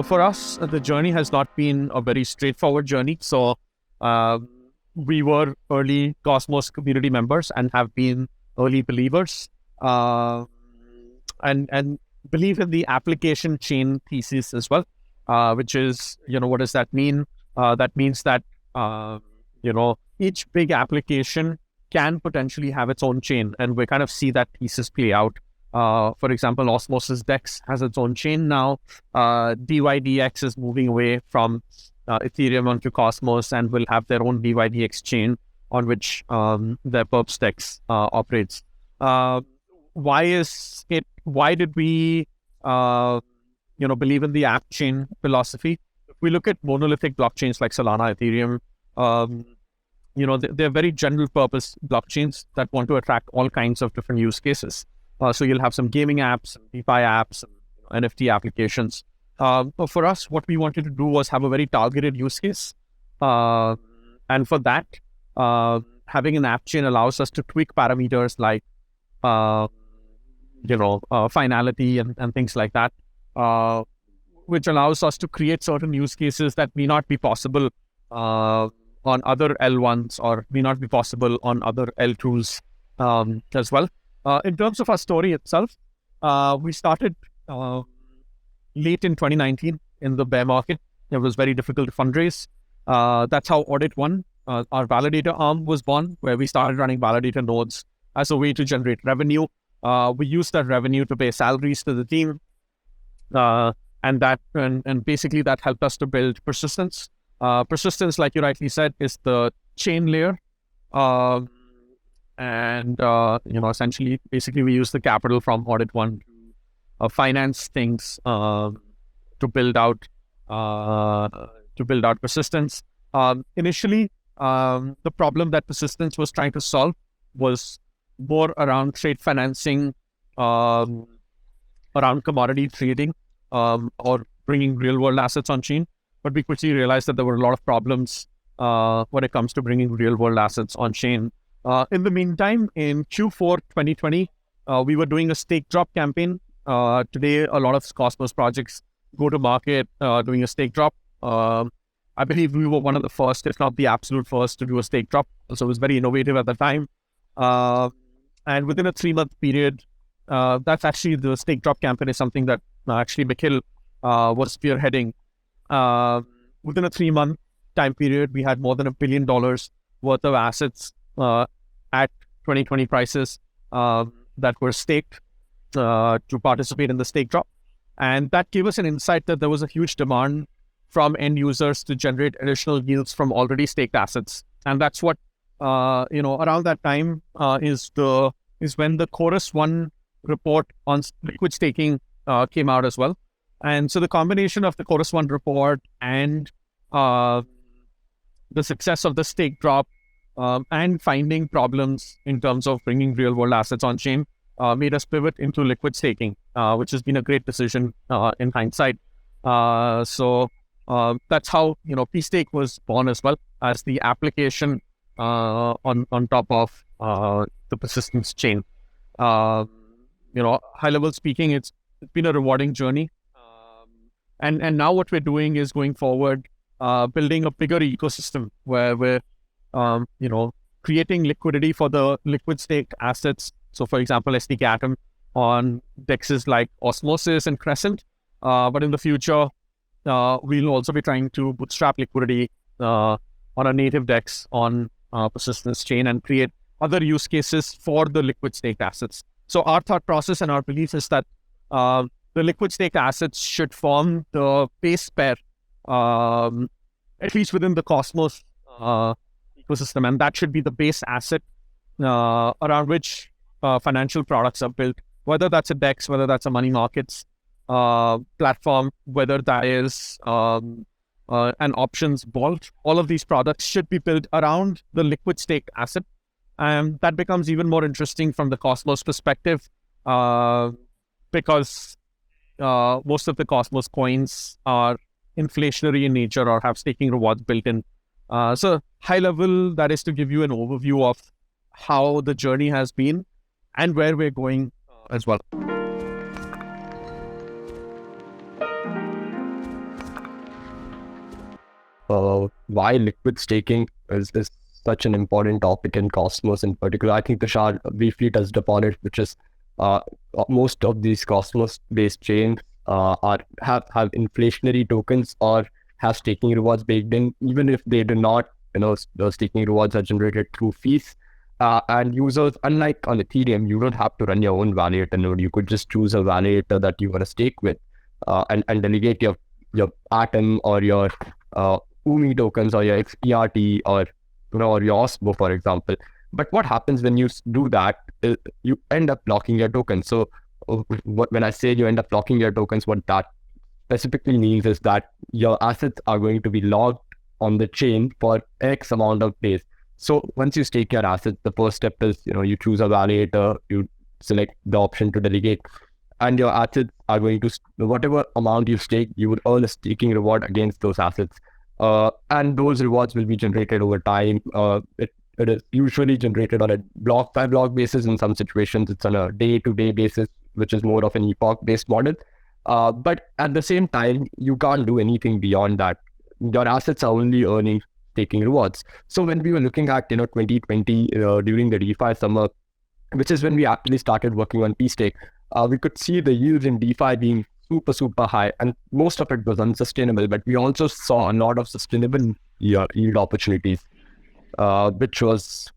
For us, the journey has not been a very straightforward journey. So we were early Cosmos community members and have been early believers and believe in the application chain thesis as well, which is, what does that mean? That means that, each big application can potentially have its own chain, and we kind of see that thesis play out. For example, Osmosis DEX has its own chain now. DYDX is moving away from Ethereum onto Cosmos and will have their own DYDX chain on which their pStake operates. Why did we, believe in the app chain philosophy? If we look at monolithic blockchains like Solana, Ethereum, they're very general purpose blockchains that want to attract all kinds of different use cases. So you'll have some gaming apps, DeFi apps, and NFT applications. But for us, what we wanted to do was have a very targeted use case. And for that, having an app chain allows us to tweak parameters like, finality and things like that, which allows us to create certain use cases that may not be possible on other L1s or may not be possible on other L2s as well. In terms of our story itself, we started late in 2019 in the bear market. It was very difficult to fundraise. That's how Audit 1, our validator arm, was born, where we started running validator nodes as a way to generate revenue. We used that revenue to pay salaries to the team. And basically that helped us to build persistence. Persistence, like you rightly said, is the chain layer. Essentially, basically we use the capital from Audit 1 to finance things to build out persistence. Initially, the problem that persistence was trying to solve was more around trade financing, around commodity trading, or bringing real world assets on chain. But we quickly realized that there were a lot of problems when it comes to bringing real world assets on chain. In the meantime, in Q4 2020, we were doing a stake drop campaign. Today, a lot of Cosmos projects go to market doing a stake drop. I believe we were one of the first, if not the absolute first, to do a stake drop. So it was very innovative at the time. And within a 3-month period, that's actually the stake drop campaign is something that actually Nikhil was spearheading. Within a 3-month time period, we had more than $1 billion worth of assets at 2020 prices that were staked to participate in the stake drop. And that gave us an insight that there was a huge demand from end users to generate additional yields from already staked assets. And that's what, around that time is when the Chorus 1 report on liquid staking came out as well. And so the combination of the Chorus 1 report and the success of the stake drop and finding problems in terms of bringing real world assets on chain made us pivot into liquid staking, which has been a great decision in hindsight. So that's how, pStake was born as well, as the application on top of the persistence chain. High level speaking, it's been a rewarding journey. And now what we're doing is going forward, building a bigger ecosystem where we're, creating liquidity for the liquid staked assets. So for example, SDK Atom on DEXs like Osmosis and Crescent. But in the future, we'll also be trying to bootstrap liquidity on a native DEX on persistence chain and create other use cases for the liquid staked assets. So our thought process and our belief is that the liquid staked assets should form the base pair, at least within the Cosmos ecosystem, and that should be the base asset around which financial products are built, whether that's a DEX, whether that's a money markets platform, whether that is an options vault. All of these products should be built around the liquid staked asset. And that becomes even more interesting from the Cosmos perspective because most of the Cosmos coins are inflationary in nature or have staking rewards built in. So high level, that is to give you an overview of how the journey has been and where we're going as well. why liquid staking is such an important topic in Cosmos in particular. I think Tushar briefly touched upon it, which is most of these Cosmos-based chains have inflationary tokens or have staking rewards baked in, even if they do not. The staking rewards are generated through fees. And users, unlike on Ethereum, you don't have to run your own validator node. You could just choose a validator that you want to stake with, and delegate your Atom or your UMI tokens or your XPRT or your OSMO, for example. But what happens when you do that is you end up locking your tokens. So when I say you end up locking your tokens, what that specifically means is that your assets are going to be logged on the chain for X amount of days. So once you stake your assets, the first step is, you choose a validator, you select the option to delegate, and your assets are going to, whatever amount you stake, you would earn a staking reward against those assets. And those rewards will be generated over time. It is usually generated on a block by block basis. In some situations, it's on a day-to-day basis, which is more of an epoch-based model. But at the same time, you can't do anything beyond that. Your assets are only earning staking rewards. So when we were looking at 2020 during the DeFi summer, which is when we actually started working on pStake, we could see the yields in DeFi being super high, and most of it was unsustainable. But we also saw a lot of sustainable yield opportunities, which was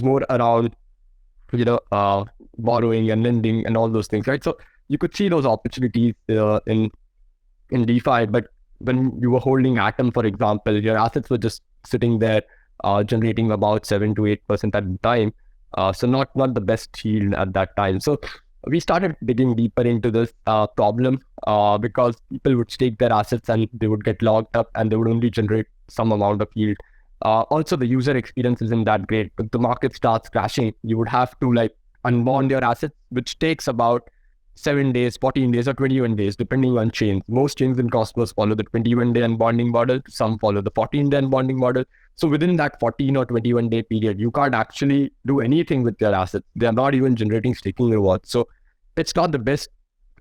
more around borrowing and lending and all those things, right? So you could see those opportunities in DeFi. But when you were holding Atom, for example, your assets were just sitting there, generating about 7 to 8% at the time. So not the best yield at that time. So we started digging deeper into this problem because people would stake their assets and they would get locked up and they would only generate some amount of yield. Also, the user experience isn't that great. If the market starts crashing, you would have to unbond your assets, which takes about 7 days, 14 days, or 21 days, depending on chains. Most chains in Cosmos follow the 21-day unbonding model. Some follow the 14-day unbonding model. So within that 14 or 21-day period, you can't actually do anything with your assets. They're not even generating staking rewards. So it's not the best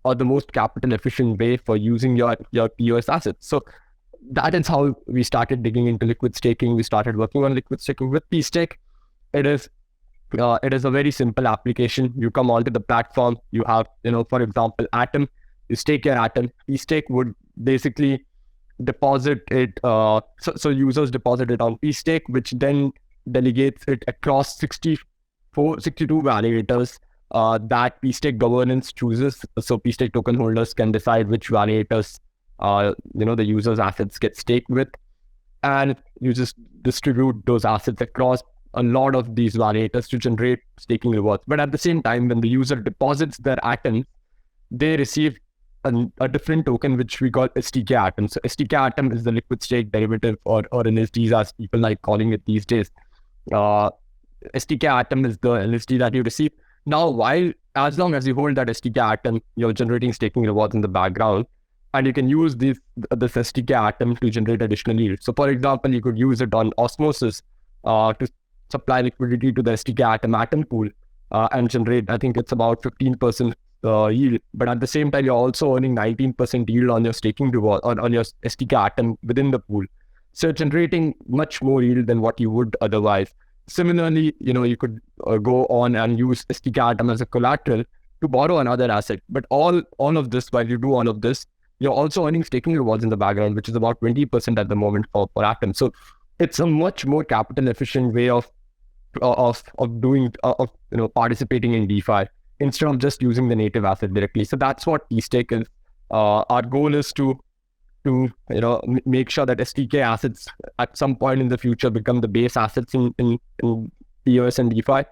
or the most capital efficient way for using your POS assets. So that is how we started digging into liquid staking. We started working on liquid staking with pStake. It is a very simple application. You come onto the platform, you have, for example, Atom, you stake your Atom. pStake would basically deposit it. So users deposit it on pStake, which then delegates it across 62 validators that pStake governance chooses. So pStake token holders can decide which validators, the user's assets get staked with. And you just distribute those assets across a lot of these validators to generate staking rewards. But at the same time, when the user deposits their atoms, they receive a different token, which we call STK Atom. So STK Atom is the liquid stake derivative, or LSDs as people like calling it these days. STK Atom is the LSD that you receive. Now, as long as you hold that STK Atom, you're generating staking rewards in the background, and you can use this STK Atom to generate additional yield. So for example, you could use it on Osmosis to supply liquidity to the STK Atom pool and generate, I think it's about 15% yield. But at the same time, you're also earning 19% yield on your staking reward on your STK Atom within the pool. So you're generating much more yield than what you would otherwise. Similarly, you could go on and use STK Atom as a collateral to borrow another asset. But all of this, while you do all of this, you're also earning staking rewards in the background, which is about 20% at the moment for Atom. So it's a much more capital efficient way of participating in DeFi instead of just using the native asset directly. So that's what pStake is. Our goal is to make sure that STK assets at some point in the future become the base assets in POS and DeFi.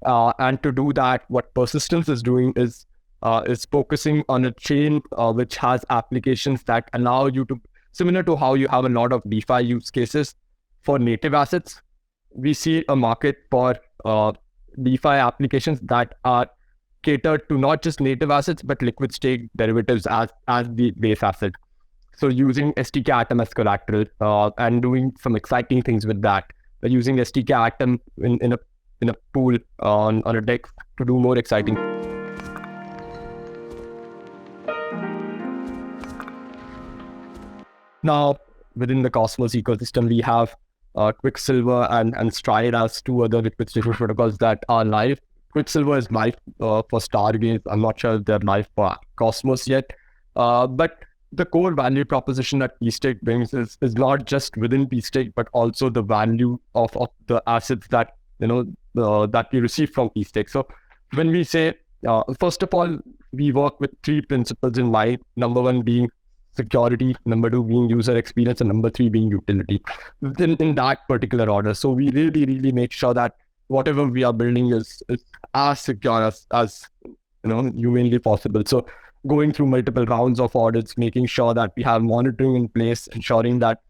And to do that, what Persistence is doing is focusing on a chain which has applications that allow you to, similar to how you have a lot of DeFi use cases for native assets, we see a market for DeFi applications that are catered to not just native assets, but liquid stake derivatives as the base asset. So using STK Atom as collateral and doing some exciting things with that. By using STK Atom in a pool on a DEX to do more exciting. Now, within the Cosmos ecosystem, we have Quicksilver and Stride as two other liquid staking protocols that are live. Quicksilver is live for Stargaze. I'm not sure if they're live for Cosmos yet. But the core value proposition that pStake brings is not just within pStake, but also the value of the assets that that we receive from pStake. So when we say, first of all, we work with three principles in mind. Number one being security, number two being user experience, and number three being utility, in that particular order. So we really make sure that whatever we are building is as secure as humanly possible. So going through multiple rounds of audits, making sure that we have monitoring in place, ensuring that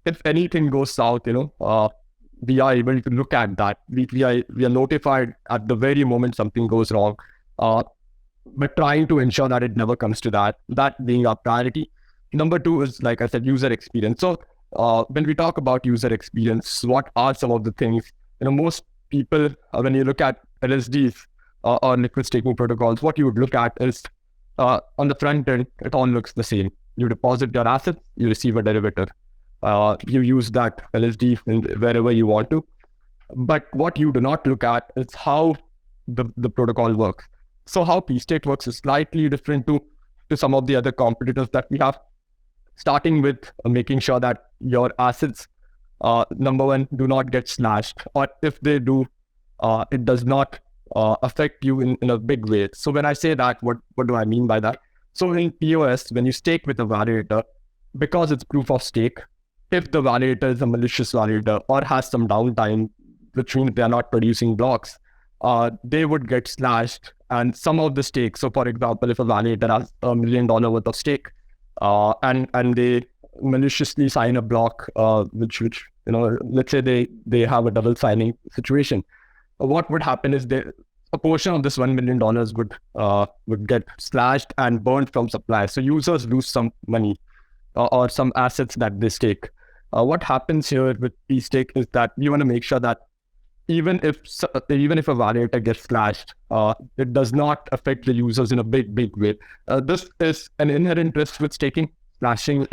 if anything goes south, we are able to look at that. We are notified at the very moment something goes wrong, but trying to ensure that it never comes to that being our priority. Number two is, like I said, user experience. So when we talk about user experience, what are some of the things, most people, when you look at LSDs or liquid staking protocols, what you would look at is on the front end, it all looks the same. You deposit your assets, you receive a derivative. You use that LSD wherever you want to. But what you do not look at is how the protocol works. So how pStake works is slightly different to some of the other competitors that we have, starting with making sure that your assets, number one, do not get slashed, or if they do, it does not affect you in a big way. So when I say that, what do I mean by that? So in POS, when you stake with a validator, because it's proof of stake, if the validator is a malicious validator or has some downtime, which means they are not producing blocks, they would get slashed. And some of the stake, so for example, if a validator has $1 million worth of stake, and they maliciously sign a block, which let's say they have a double signing situation, what would happen is a portion of this $1 million would get slashed and burned from supply. So users lose some money or some assets that they stake. What happens here with pStake is that we want to make sure that even if a validator gets slashed, it does not affect the users in a big way. This is an inherent risk with staking. Slashing,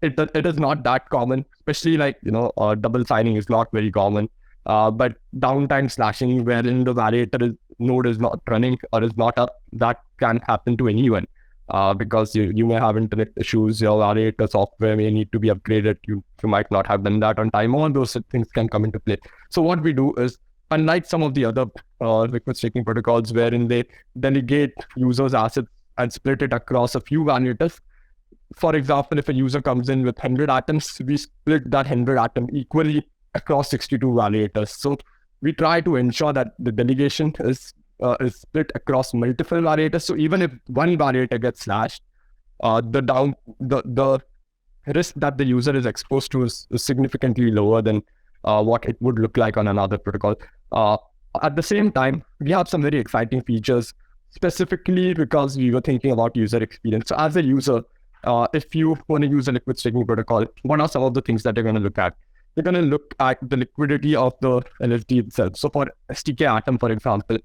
it is not that common, especially double signing is not very common. But downtime slashing, wherein the validator node is not running or is not up, that can happen to anyone. Because you may have internet issues, your validator software may need to be upgraded, you might not have done that on time, all those things can come into play. So what we do is, unlike some of the other liquid staking protocols wherein they delegate users' assets and split it across a few validators, for example, if a user comes in with 100 atoms, we split that 100 atom equally across 62 validators. So we try to ensure that the delegation is split across multiple validators. So even if one validator gets slashed, the risk that the user is exposed to is significantly lower than what it would look like on another protocol. At the same time, we have some very exciting features, specifically because we were thinking about user experience. So as a user, if you want to use a liquid staking protocol, what are some of the things that you're going to look at? You're going to look at the liquidity of the LSD itself. So for STK Atom, for example,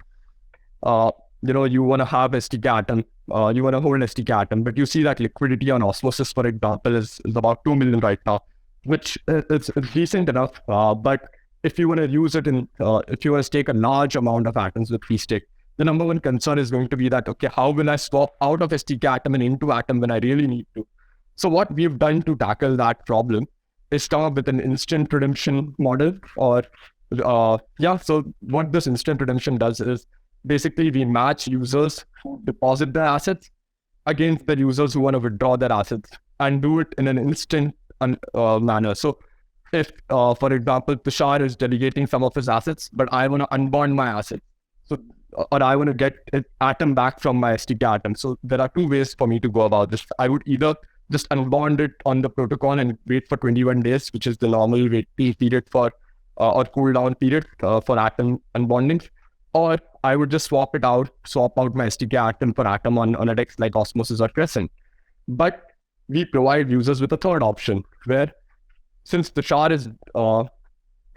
you want to have STK Atom, you want to hold STK Atom, but you see that liquidity on Osmosis, for example, is about 2 million right now, which is decent enough. But if you want to use it if you want to stake a large amount of atoms with pStake, the number one concern is going to be that, okay, how will I swap out of STK Atom and into Atom when I really need to? So what we've done to tackle that problem is come up with an instant redemption model, so what this instant redemption does is, basically, we match users who deposit their assets against the users who want to withdraw their assets, and do it in an instant manner. So if, for example, Tushar is delegating some of his assets, but I want to unbond my assets, or I want to get an atom back from my STK Atom. So there are two ways for me to go about this. I would either just unbond it on the protocol and wait for 21 days, which is the normal waiting period for, or cooldown period for atom unbonding. Or I would just swap out my STK Atom for Atom on a DEX like Osmosis or Crescent. But we provide users with a third option, where since the Tushar is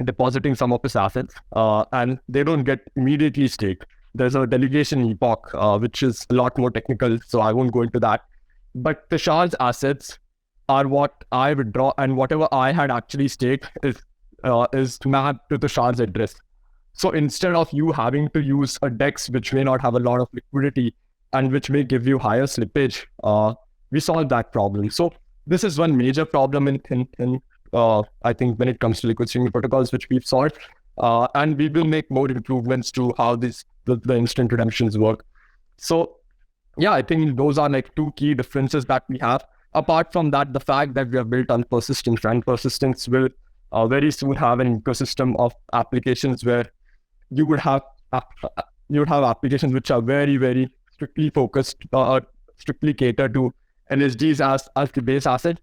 depositing some of his assets and they don't get immediately staked, there's a delegation epoch, which is a lot more technical, so I won't go into that. But Tushar's assets are what I withdraw, and whatever I had actually staked is mapped to the shard's address. So instead of you having to use a DEX which may not have a lot of liquidity and which may give you higher slippage, we solve that problem. So this is one major problem in I think when it comes to liquid staking protocols, which we've solved, and we will make more improvements to how the instant redemptions work. So yeah, I think those are like two key differences that we have. Apart from that, the fact that we have built on persistence, and persistence will very soon have an ecosystem of applications where you would have applications which are very, very strictly focused, strictly cater to LSDs as the base asset.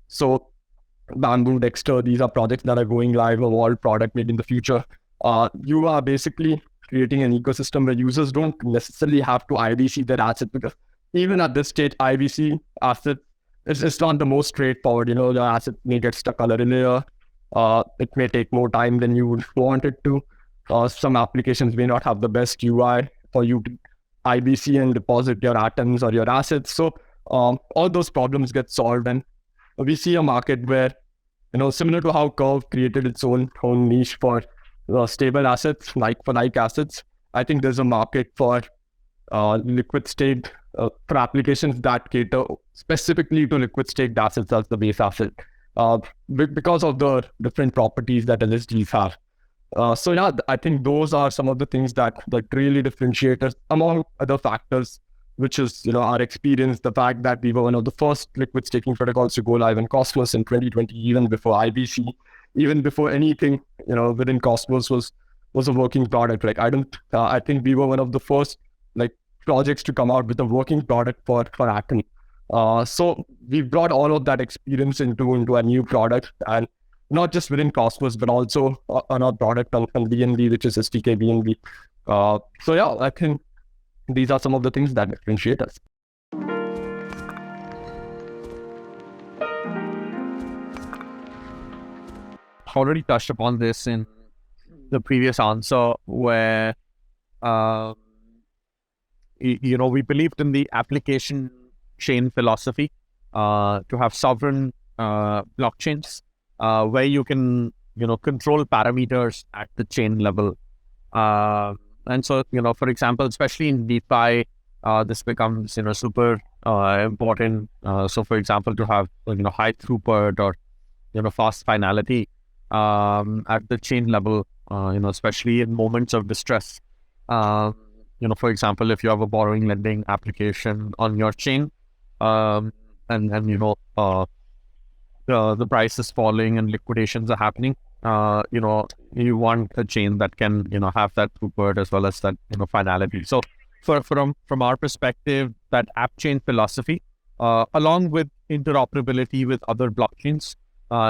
So Bamboo, Dexter, these are projects that are going live, or all product made in the future. You are basically creating an ecosystem where users don't necessarily have to IBC their asset, because even at this stage, IBC asset it's not the most straightforward. The asset may get stuck on a layer. It may take more time than you would want it to. Some applications may not have the best UI for you to IBC and deposit your atoms or your assets. So all those problems get solved, and we see a market where, similar to how Curve created its own niche for stable assets, like for like assets, I think there's a market for liquid staked for applications that cater specifically to liquid staked assets as the base asset, because of the different properties that LSDs have. So yeah, I think those are some of the things that really differentiate us, among other factors, which is our experience, the fact that we were one of the first liquid staking protocols to go live in Cosmos in 2020, even before IBC, even before anything within Cosmos was a working product. I think we were one of the first projects to come out with a working product for Atom. So we brought all of that experience into a new product, and not just within Cosmos, but also on our product on BNB, which is SDK BNB. So yeah, I think these are some of the things that differentiate us. Already touched upon this in the previous answer, where we believed in the application chain philosophy to have sovereign blockchains where you can control parameters at the chain level, and so for example, especially in DeFi, this becomes super important. So for example, to have high throughput or fast finality at the chain level, especially in moments of distress. For example, if you have a borrowing lending application on your chain, and the price is falling and liquidations are happening, you want a chain that can have that throughput as well as that finality. So from our perspective, that app chain philosophy, along with interoperability with other blockchains,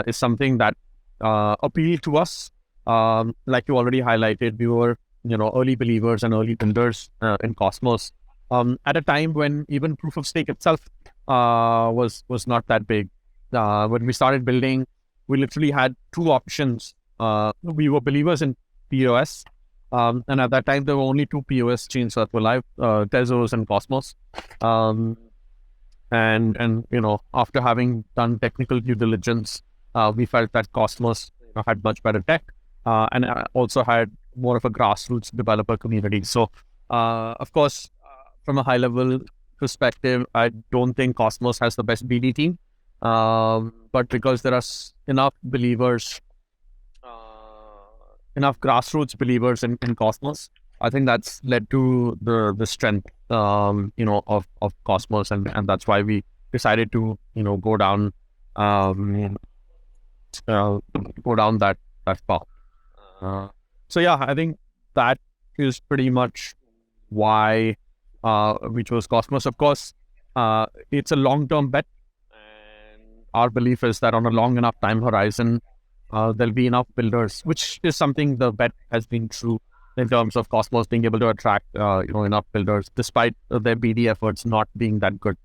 is something that appealed to us. Like you already highlighted, we were early believers and early builders in Cosmos at a time when even proof of stake itself was not that big. When we started building, we literally had two options. We were believers in POS, and at that time there were only two POS chains that were live, Tezos and Cosmos. And after having done technical due diligence, we felt that Cosmos had much better tech, and also had more of a grassroots developer community. So, of course, from a high level perspective, I don't think Cosmos has the best BD team, but because there are enough believers, enough grassroots believers in Cosmos, I think that's led to the strength, of Cosmos, and that's why we decided to go down that path. So yeah, I think that is pretty much why we chose Cosmos. Of course, it's a long-term bet, and our belief is that on a long enough time horizon, there'll be enough builders, which is something the bet has been true in terms of Cosmos being able to attract enough builders, despite their BD efforts not being that good,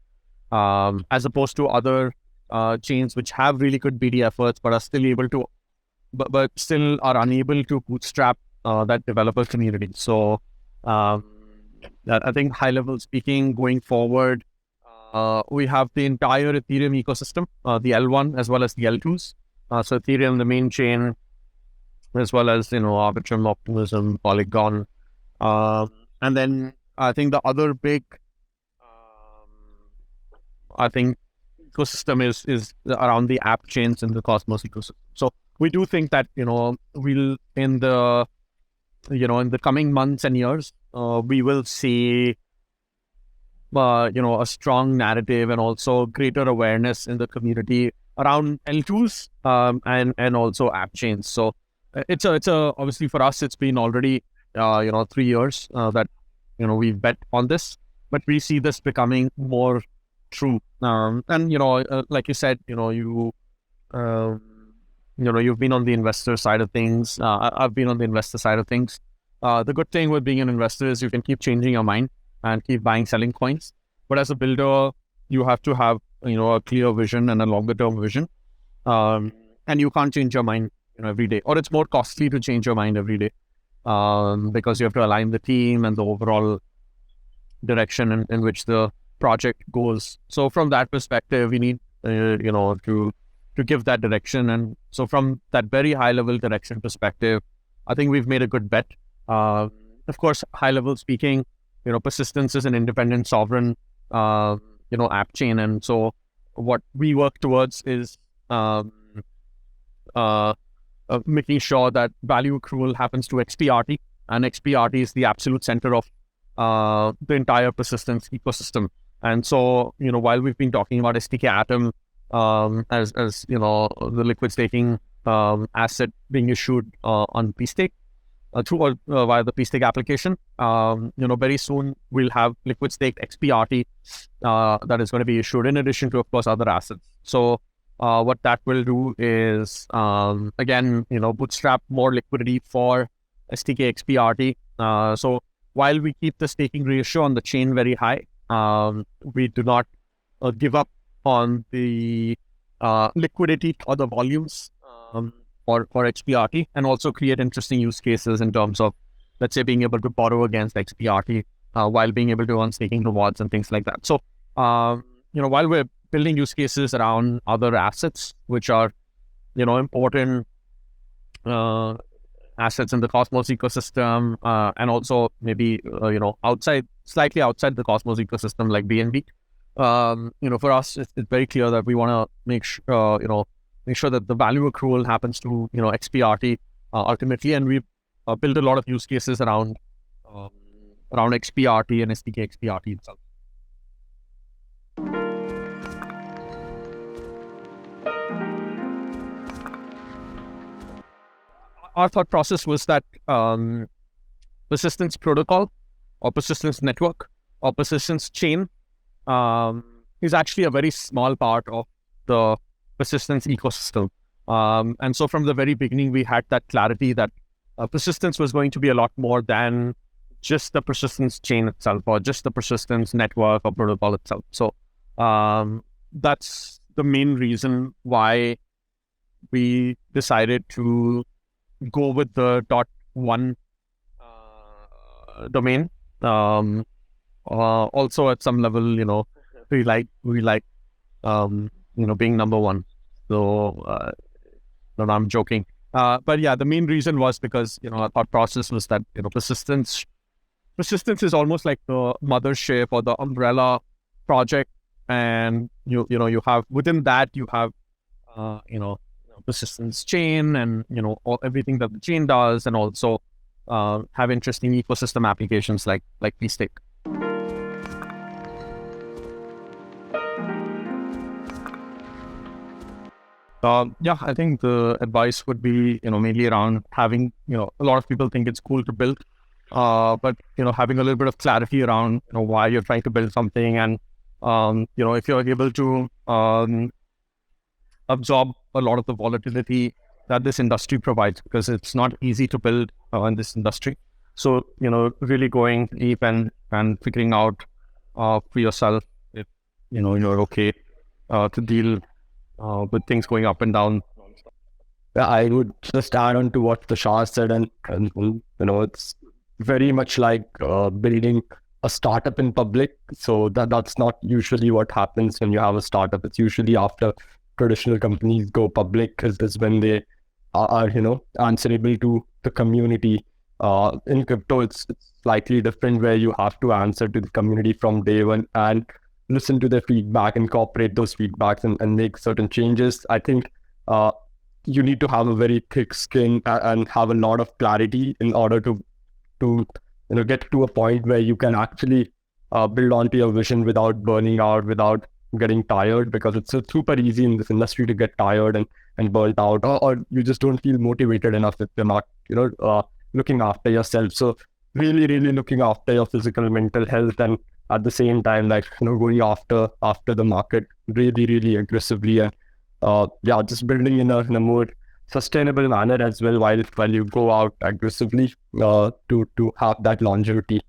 as opposed to other chains which have really good BD efforts but are still able to, but still are unable to bootstrap that developer community. So I think high level speaking, going forward, We have the entire Ethereum ecosystem, the L1 as well as the L2s. So Ethereum, the main chain, as well as, Arbitrum, Optimism, Polygon. And then I think the other big, ecosystem is around the app chains in the Cosmos ecosystem. So we do think that, we'll in the coming months and years, we will see, a strong narrative and also greater awareness in the community around L2s, and also app chains. So it's a obviously for us, it's been already 3 years that we've bet on this, but we see this becoming more true. And like you said, you've been on the investor side of things. I've been on the investor side of things. The good thing with being an investor is you can keep changing your mind and keep buying, selling coins. But as a builder, you have to have, a clear vision and a longer term vision. And you can't change your mind, every day, or it's more costly to change your mind every day, because you have to align the team and the overall direction in which the project goes. So from that perspective, we need, to give that direction. And so from that very high level direction perspective, I think we've made a good bet. Of course, high level speaking, Persistence is an independent sovereign, app chain. And so what we work towards is making sure that value accrual happens to XPRT, and XPRT is the absolute center of the entire Persistence ecosystem. And so, while we've been talking about STK Atom as the liquid staking asset being issued on pStake, through via the pStake application, very soon we'll have liquid staked XPRT that is going to be issued in addition to, of course, other assets. So what that will do is, again, bootstrap more liquidity for STK XPRT. So while we keep the staking ratio on the chain very high, we do not give up on the liquidity or the volumes for XPRT, and also create interesting use cases in terms of, let's say, being able to borrow against XPRT while being able to earn staking rewards and things like that. So, while we're building use cases around other assets, which are, important assets in the Cosmos ecosystem, and also maybe, slightly outside the Cosmos ecosystem, like BNB, for us, it's very clear that we want to make sure that the value accrual happens to, XPRT ultimately. And we've built a lot of use cases around XPRT and STK XPRT itself. Our thought process was that persistence protocol or persistence network or persistence chain is actually a very small part of the persistence ecosystem. And so from the very beginning, we had that clarity that persistence was going to be a lot more than just the persistence chain itself or just the persistence network or protocol itself. So that's the main reason why we decided to go with the .1 domain. Also at some level, we like being number one. So no, I'm joking. But yeah, the main reason was because, our thought process was that, persistence is almost like the mothership or the umbrella project. And you have within that, you have, persistence chain and, everything that the chain does, and also have interesting ecosystem applications like pStake. I think the advice would be, mainly around having, a lot of people think it's cool to build, but, having a little bit of clarity around, why you're trying to build something. And, if you're able to absorb a lot of the volatility that this industry provides, because it's not easy to build in this industry. So, really going deep and figuring out for yourself if, you're okay to deal with things going up and down. Yeah, I would just add on to what Tushar said, and it's very much like building a startup in public. So that's not usually what happens when you have a startup. It's usually after traditional companies go public, is this when they are answerable to the community. In crypto, it's slightly different, where you have to answer to the community from day one and listen to their feedback, incorporate those feedbacks, and make certain changes. I think you need to have a very thick skin and have a lot of clarity in order to get to a point where you can actually build onto your vision without burning out, without getting tired, because it's super easy in this industry to get tired and burnt out, or you just don't feel motivated enough if you're not looking after yourself. So really looking after your physical, mental health, and at the same time, going after the market really aggressively, and just building in a more sustainable manner as well, while you go out aggressively to have that longevity.